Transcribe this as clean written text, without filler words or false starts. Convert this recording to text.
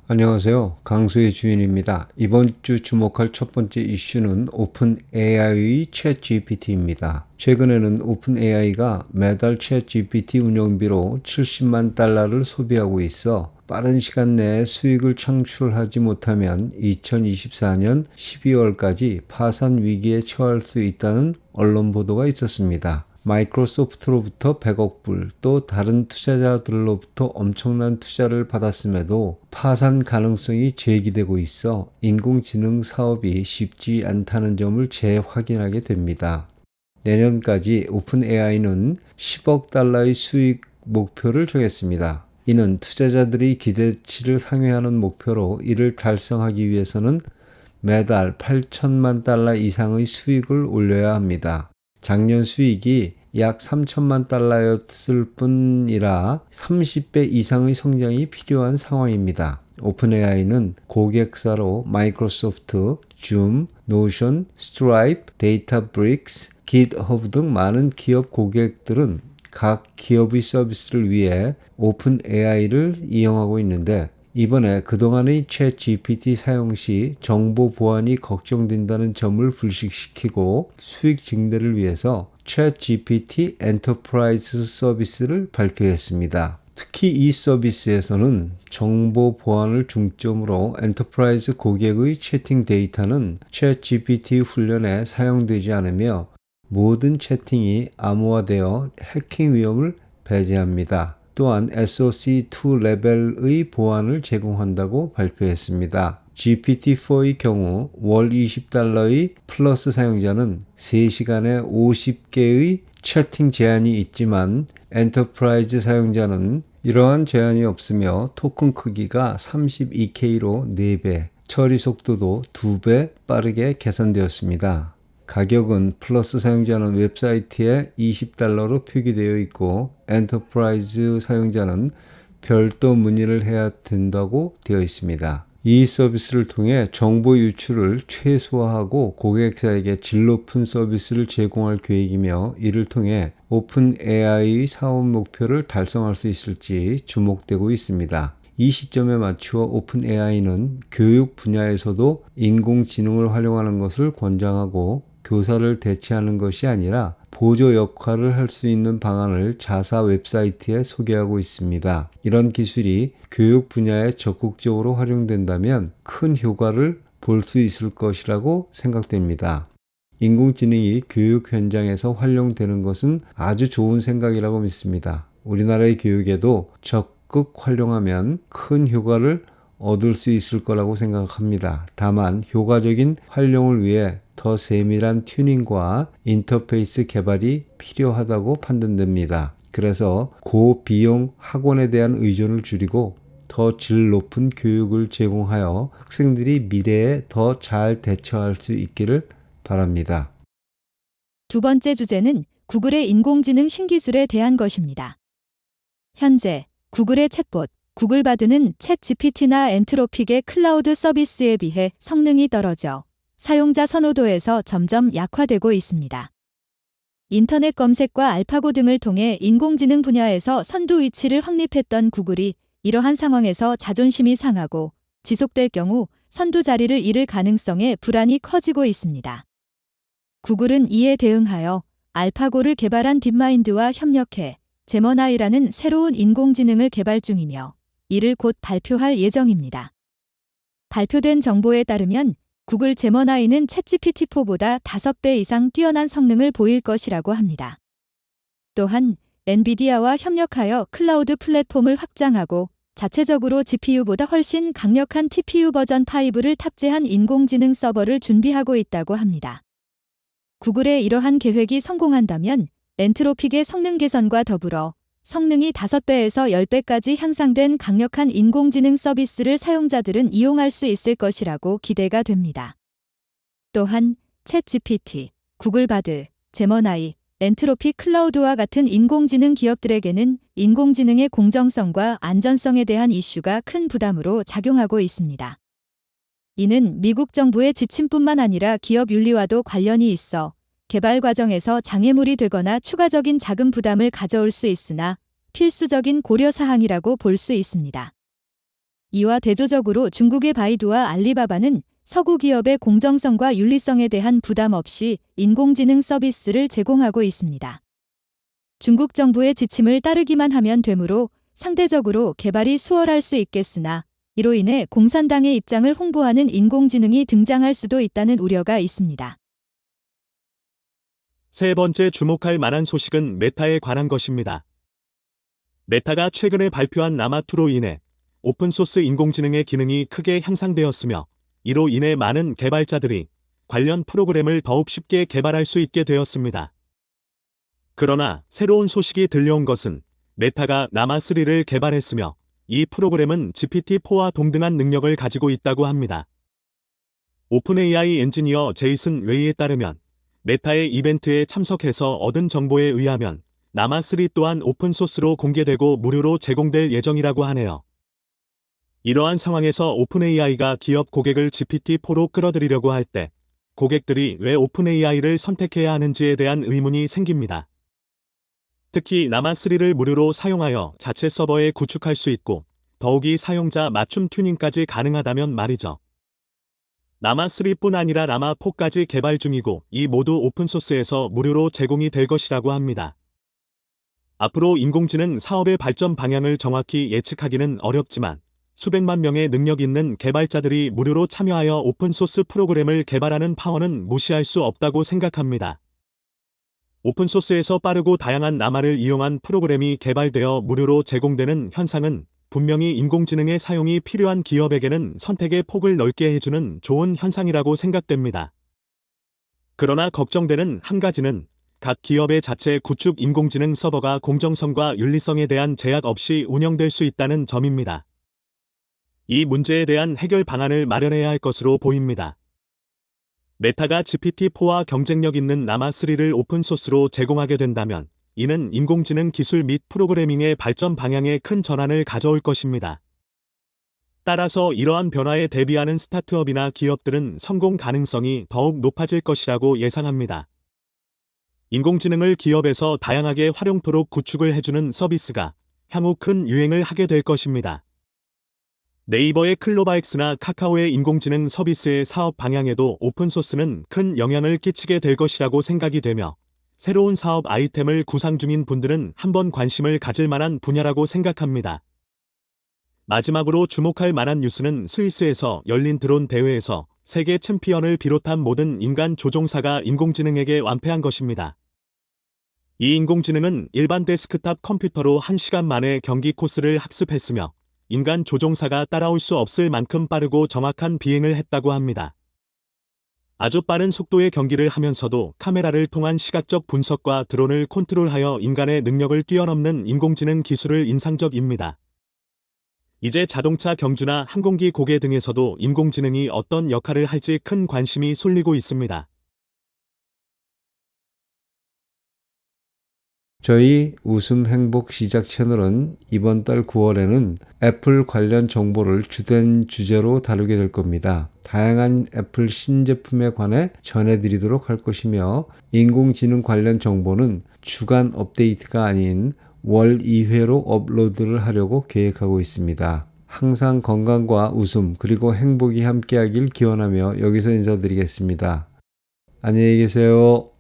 안녕하세요. 강수의 주인입니다. 이번 주 주목할 첫 번째 이슈는 오픈 AI의 챗 GPT입니다. 최근에는 오픈 AI가 매달 챗 GPT 운영비로 70만 달러를 소비하고 있어 빠른 시간 내에 수익을 창출하지 못하면 2024년 12월까지 파산 위기에 처할 수 있다는 언론 보도가 있었습니다. 마이크로소프트로부터 100억 불, 또 다른 투자자들로부터 엄청난 투자를 받았음에도 파산 가능성이 제기되고 있어 인공지능 사업이 쉽지 않다는 점을 재확인하게 됩니다. 내년까지 오픈 AI는 10억 달러의 수익 목표를 정했습니다. 이는 투자자들이 기대치를 상회하는 목표로 이를 달성하기 위해서는 매달 8천만 달러 이상의 수익을 올려야 합니다. 작년 수익이 약 3천만 달러였을 뿐이라 30배 이상의 성장이 필요한 상황입니다. 오픈AI는 고객사로 마이크로소프트, 줌, 노션, 스트라이프, 데이터브릭스, GitHub 등 많은 기업 고객들은 각 기업의 서비스를 위해 오픈AI를 이용하고 있는데, 이번에 그동안의 챗 GPT 사용 시 정보 보안이 걱정된다는 점을 불식시키고 수익 증대를 위해서 챗 GPT 엔터프라이즈 서비스를 발표했습니다. 특히 이 서비스에서는 정보 보안을 중점으로 엔터프라이즈 고객의 채팅 데이터는 챗 GPT 훈련에 사용되지 않으며 모든 채팅이 암호화되어 해킹 위험을 배제합니다. 또한 SOC2 레벨의 보안을 제공한다고 발표했습니다. GPT-4의 경우 월 $20의 플러스 사용자는 3시간에 50개의 채팅 제한이 있지만 엔터프라이즈 사용자는 이러한 제한이 없으며 토큰 크기가 32K로 4배, 처리 속도도 2배 빠르게 개선되었습니다. 가격은 플러스 사용자는 웹사이트에 $20로 표기되어 있고 엔터프라이즈 사용자는 별도 문의를 해야 된다고 되어 있습니다. 이 서비스를 통해 정보 유출을 최소화하고 고객사에게 질 높은 서비스를 제공할 계획이며, 이를 통해 오픈 AI의 사업 목표를 달성할 수 있을지 주목되고 있습니다. 이 시점에 맞추어 오픈 AI는 교육 분야에서도 인공지능을 활용하는 것을 권장하고, 교사를 대체하는 것이 아니라 보조 역할을 할 수 있는 방안을 자사 웹사이트에 소개하고 있습니다. 이런 기술이 교육 분야에 적극적으로 활용된다면 큰 효과를 볼 수 있을 것이라고 생각됩니다. 인공지능이 교육 현장에서 활용되는 것은 아주 좋은 생각이라고 믿습니다. 우리나라의 교육에도 적극 활용하면 큰 효과를 얻을 수 있을 거라고 생각합니다. 다만 효과적인 활용을 위해 더 세밀한 튜닝과 인터페이스 개발이 필요하다고 판단됩니다. 그래서 고비용 학원에 대한 의존을 줄이고 더 질 높은 교육을 제공하여 학생들이 미래에 더 잘 대처할 수 있기를 바랍니다. 두 번째 주제는 구글의 인공지능 신기술에 대한 것입니다. 현재 구글의 챗봇, 구글바드는 챗 GPT나 엔트로픽의 클라우드 서비스에 비해 성능이 떨어져 사용자 선호도에서 점점 약화되고 있습니다. 인터넷 검색과 알파고 등을 통해 인공지능 분야에서 선두 위치를 확립했던 구글이 이러한 상황에서 자존심이 상하고 지속될 경우 선두 자리를 잃을 가능성에 불안이 커지고 있습니다. 구글은 이에 대응하여 알파고를 개발한 딥마인드와 협력해 제머나이라는 새로운 인공지능을 개발 중이며 이를 곧 발표할 예정입니다. 발표된 정보에 따르면 구글 제머나이는 챗GPT4보다 5배 이상 뛰어난 성능을 보일 것이라고 합니다. 또한 엔비디아와 협력하여 클라우드 플랫폼을 확장하고 자체적으로 GPU보다 훨씬 강력한 TPU 버전 5를 탑재한 인공지능 서버를 준비하고 있다고 합니다. 구글의 이러한 계획이 성공한다면 엔트로픽의 성능 개선과 더불어 성능이 5배에서 10배까지 향상된 강력한 인공지능 서비스를 사용자들은 이용할 수 있을 것이라고 기대가 됩니다. 또한 챗GPT, 구글바드, 제머나이, 엔트로픽 클라우드와 같은 인공지능 기업들에게는 인공지능의 공정성과 안전성에 대한 이슈가 큰 부담으로 작용하고 있습니다. 이는 미국 정부의 지침뿐만 아니라 기업 윤리와도 관련이 있어 개발 과정에서 장애물이 되거나 추가적인 자금 부담을 가져올 수 있으나 필수적인 고려 사항이라고 볼 수 있습니다. 이와 대조적으로 중국의 바이두와 알리바바는 서구 기업의 공정성과 윤리성에 대한 부담 없이 인공지능 서비스를 제공하고 있습니다. 중국 정부의 지침을 따르기만 하면 되므로 상대적으로 개발이 수월할 수 있겠으나 이로 인해 공산당의 입장을 홍보하는 인공지능이 등장할 수도 있다는 우려가 있습니다. 세 번째 주목할 만한 소식은 메타에 관한 것입니다. 메타가 최근에 발표한 라마2로 인해 오픈소스 인공지능의 기능이 크게 향상되었으며 이로 인해 많은 개발자들이 관련 프로그램을 더욱 쉽게 개발할 수 있게 되었습니다. 그러나 새로운 소식이 들려온 것은 메타가 라마3를 개발했으며 이 프로그램은 GPT-4와 동등한 능력을 가지고 있다고 합니다. 오픈AI 엔지니어 제이슨 웨이에 따르면 메타의 이벤트에 참석해서 얻은 정보에 의하면 라마3 또한 오픈소스로 공개되고 무료로 제공될 예정이라고 하네요. 이러한 상황에서 오픈AI가 기업 고객을 GPT-4로 끌어들이려고 할 때 고객들이 왜 오픈AI를 선택해야 하는지에 대한 의문이 생깁니다. 특히 라마3를 무료로 사용하여 자체 서버에 구축할 수 있고 더욱이 사용자 맞춤 튜닝까지 가능하다면 말이죠. 라마3뿐 아니라 라마4까지 개발 중이고 이 모두 오픈소스에서 무료로 제공이 될 것이라고 합니다. 앞으로 인공지능 사업의 발전 방향을 정확히 예측하기는 어렵지만 수백만 명의 능력 있는 개발자들이 무료로 참여하여 오픈소스 프로그램을 개발하는 파워는 무시할 수 없다고 생각합니다. 오픈소스에서 빠르고 다양한 라마를 이용한 프로그램이 개발되어 무료로 제공되는 현상은 분명히 인공지능의 사용이 필요한 기업에게는 선택의 폭을 넓게 해주는 좋은 현상이라고 생각됩니다. 그러나 걱정되는 한 가지는 각 기업의 자체 구축 인공지능 서버가 공정성과 윤리성에 대한 제약 없이 운영될 수 있다는 점입니다. 이 문제에 대한 해결 방안을 마련해야 할 것으로 보입니다. 메타가 GPT-4와 경쟁력 있는 라마3를 오픈소스로 제공하게 된다면 이는 인공지능 기술 및 프로그래밍의 발전 방향에 큰 전환을 가져올 것입니다. 따라서 이러한 변화에 대비하는 스타트업이나 기업들은 성공 가능성이 더욱 높아질 것이라고 예상합니다. 인공지능을 기업에서 다양하게 활용토록 구축을 해주는 서비스가 향후 큰 유행을 하게 될 것입니다. 네이버의 클로바엑스나 카카오의 인공지능 서비스의 사업 방향에도 오픈소스는 큰 영향을 끼치게 될 것이라고 생각이 되며 새로운 사업 아이템을 구상 중인 분들은 한번 관심을 가질 만한 분야라고 생각합니다. 마지막으로 주목할 만한 뉴스는 스위스에서 열린 드론 대회에서 세계 챔피언을 비롯한 모든 인간 조종사가 인공지능에게 완패한 것입니다. 이 인공지능은 일반 데스크탑 컴퓨터로 1시간 만에 경기 코스를 학습했으며 인간 조종사가 따라올 수 없을 만큼 빠르고 정확한 비행을 했다고 합니다. 아주 빠른 속도의 경기를 하면서도 카메라를 통한 시각적 분석과 드론을 컨트롤하여 인간의 능력을 뛰어넘는 인공지능 기술을 인상적입니다. 이제 자동차 경주나 항공기 고개 등에서도 인공지능이 어떤 역할을 할지 큰 관심이 쏠리고 있습니다. 저희 웃음 행복 시작 채널은 이번 달 9월에는 애플 관련 정보를 주된 주제로 다루게 될 겁니다. 다양한 애플 신제품에 관해 전해드리도록 할 것이며 인공지능 관련 정보는 주간 업데이트가 아닌 월 2회로 업로드를 하려고 계획하고 있습니다. 항상 건강과 웃음 그리고 행복이 함께하길 기원하며 여기서 인사드리겠습니다. 안녕히 계세요.